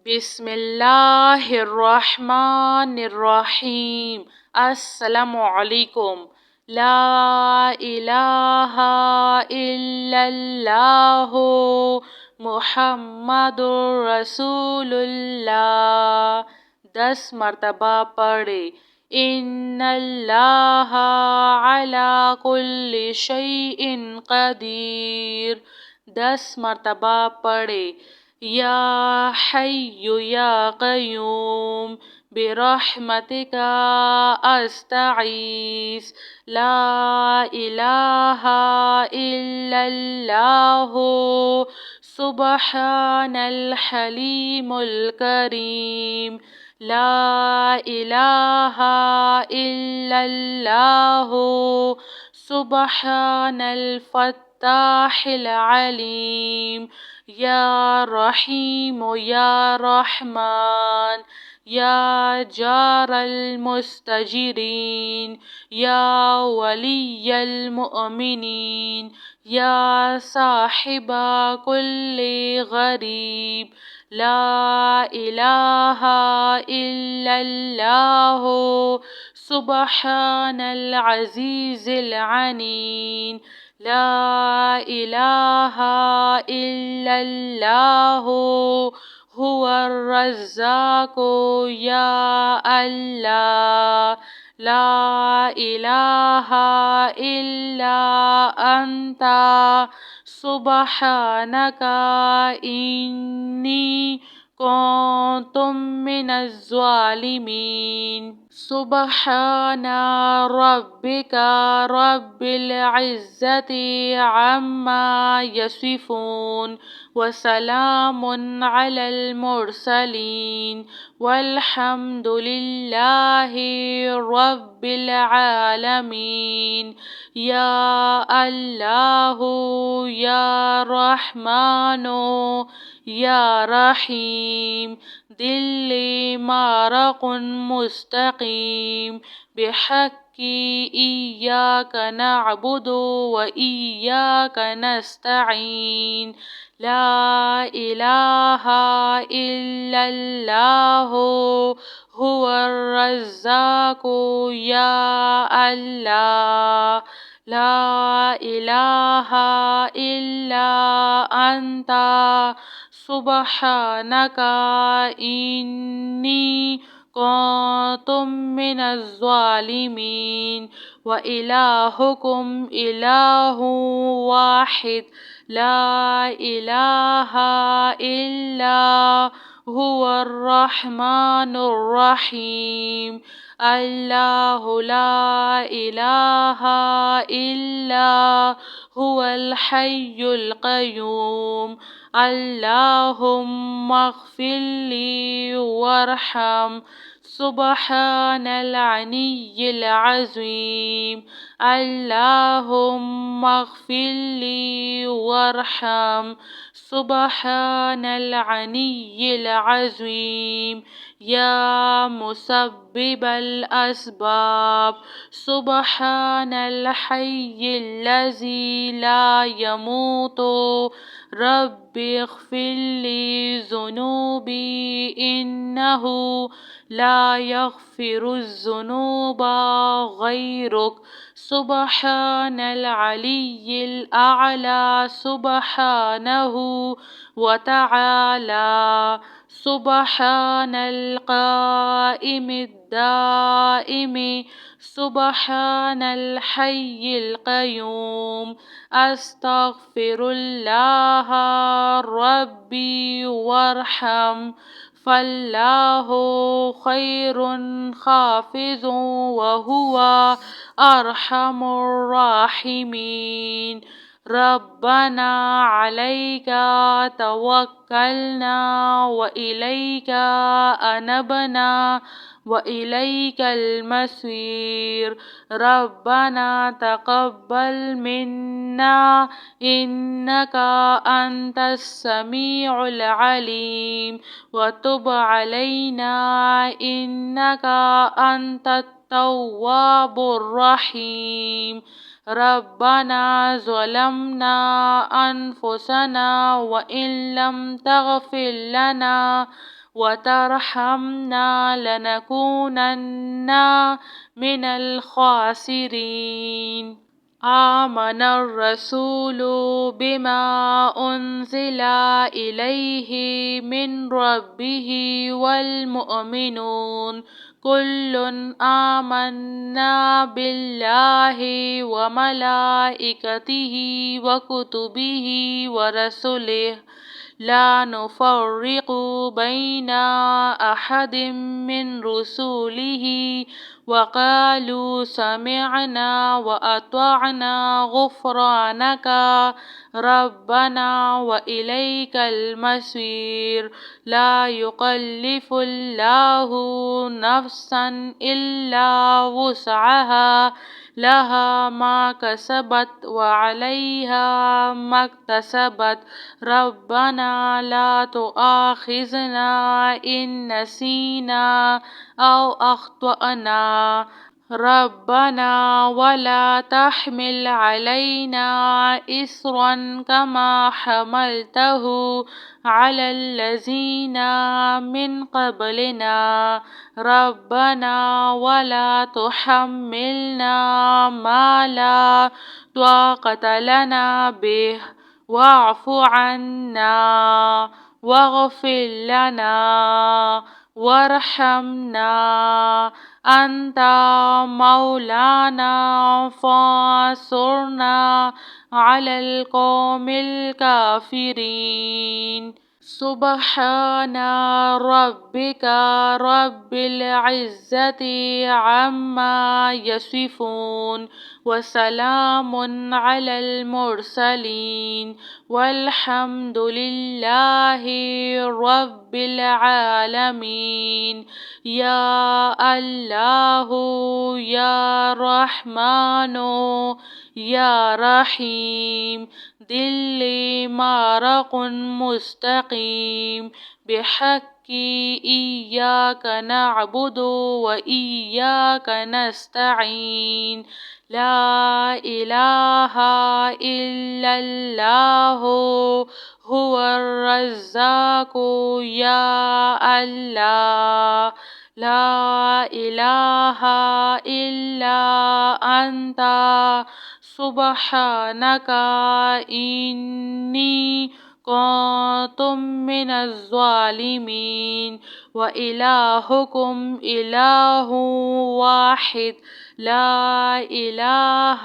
بسم اللہ الرحمن الرحیم۔ السلام علیکم۔ لا الہ الا اللہ محمد رسول اللہ۔ 10 مرتبہ پڑھے۔ ان اللہ علی کل شیء قدیر۔ 10 مرتبہ پڑھے۔ یا حی یا قیوم برحمتک استغیث لا الہ الا اللہ سبحان الحلیم الکریم لا الہ الا اللہ سبحان الفتاح العلیم یا رحیم یا رحمان یا جار المستجرین یا ولی المؤمنین یا صاحب کل غریب لا الہ الا اللہ سبحان العزیز العلیم لا الہ الا اللہ هو الرزاق یا اللہ لا الہ الا انت سبحانک انی کنت من الظالمین۔ سبحان ربک رب العزة عما یصفون وسلام علی المرسلین والحمد للہ رب العالمین۔ یا اللہ یا رحمن یا رحیم دل مارق مستقیم بحق ایاک نعبد و ایاک نستعین لا الہ الا اللہ هو الرزاق یا اللہ لا الہ الا انت سبحانک انی کنت من الظالمین۔ وإلہکم الہ واحد لا الہ الا هو الرحمن الرحیم اللہ لا الہ الا هو الحی القیوم اللہم اغفر لی وارحم سبحان العلی العظیم اللہم اغفر لی وارحم سبحان العلی العظیم یا مسبب الاسباب سبحان الحی الذی لا يموت رب اغفر لی ذنوبی انہ لا یغفر الذنوب غیرک سبحان العلی الاعلی سبحانہ وتعالی سبحان القائم الدائم سبحان الحی القیوم استغفر اللہ ربی وارحم فاللہ خیر حافظ وہو ارحم الراحمین۔ ربنا علیک توکلنا وإلیک انبنا وإلیک المصیر۔ ربنا تقبل منا انک انت السمیع العلیم وتب علینا انک انت التواب الرحیم۔ ربنا ظلمنا انفسنا وان لم تغفر لنا وترحمنا لنكونن من الخاسرين. آمن الرسول بما أنزل إليه من ربه والمؤمنون كل آمنا بالله وملائكته وكتبه ورسله لا نفرق بين أحد من رسله وقالوا سمعنا وأطعنا غفرانك ربنا وإليك المصير. لا يكلف الله نفسا إلا وسعها لها ما كسبت وعليها ما اكتسبت ربنا لا تؤاخذنا إن نسينا أو أخطأنا ربنا ولا تحمل علينا إصرا كما حملته على الذين من قبلنا ربنا ولا تحملنا ما لا طاقة لنا به واعف عنا واغفر لنا وارحمنا أنت مولانا فانصرنا على القوم الكافرين. سبحان ربك رب العزة عما يصفون وسلام على المرسلين والحمد لله رب العالمين. يا الله يا رحمن يا رحيم دل مارق مستقيم بحق إياك نعبد وإياك نستعين. لا إله إلا الله هو الرزاق يا الله لا إله إلا أنت سبحانك إني كنت من الظالمين. وإلهكم إله واحد لا إله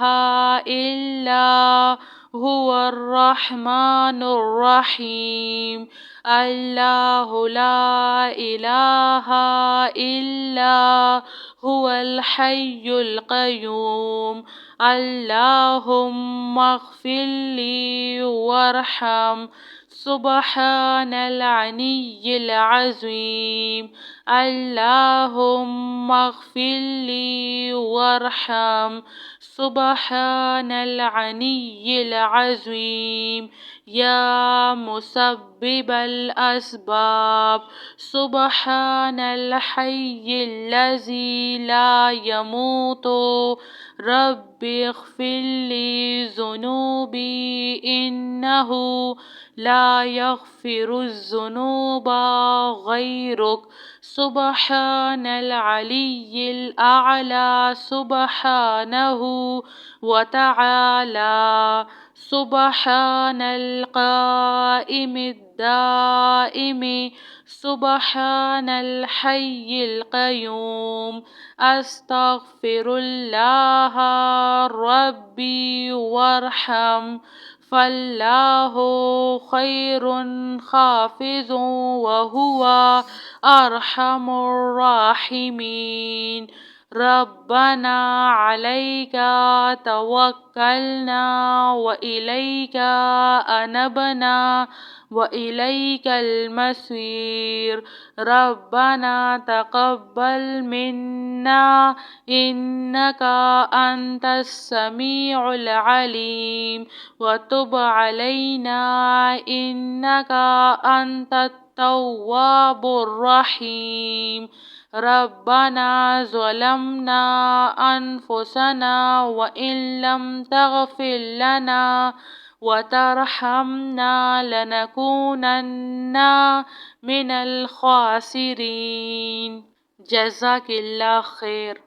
إلا هو الرحمن الرحيم. الله لا إله إلا هو الحي القيوم. اللهم اغفر لي وارحم سبحان العلي العظيم. اللهم اغفر لي وارحم سبحان العلي العظيم. يا مسبب الأسباب سبحان الحي الذي لا يموت رب اغفر لي ذنوبي إنه لا يغفر الذنوب غيرك. سبحان العلي الأعلى سبحانه وتعالى. سبحان القائم الدائم سبحان الحي القيوم. أستغفر الله ربي وارحم فالله خير حافظ وهو أرحم الراحمين. ربنا عليك توكلنا وإليك أنبنا وإليك المصير. ربنا تقبل منا إنك أنت السميع العليم وتب علينا إنك أنت التواب الرحيم. ربنا ظلمنا أنفسنا وإن لم تغفر لنا وترحمنا لنكونن من الخاسرين. جزاك اللہ خیر.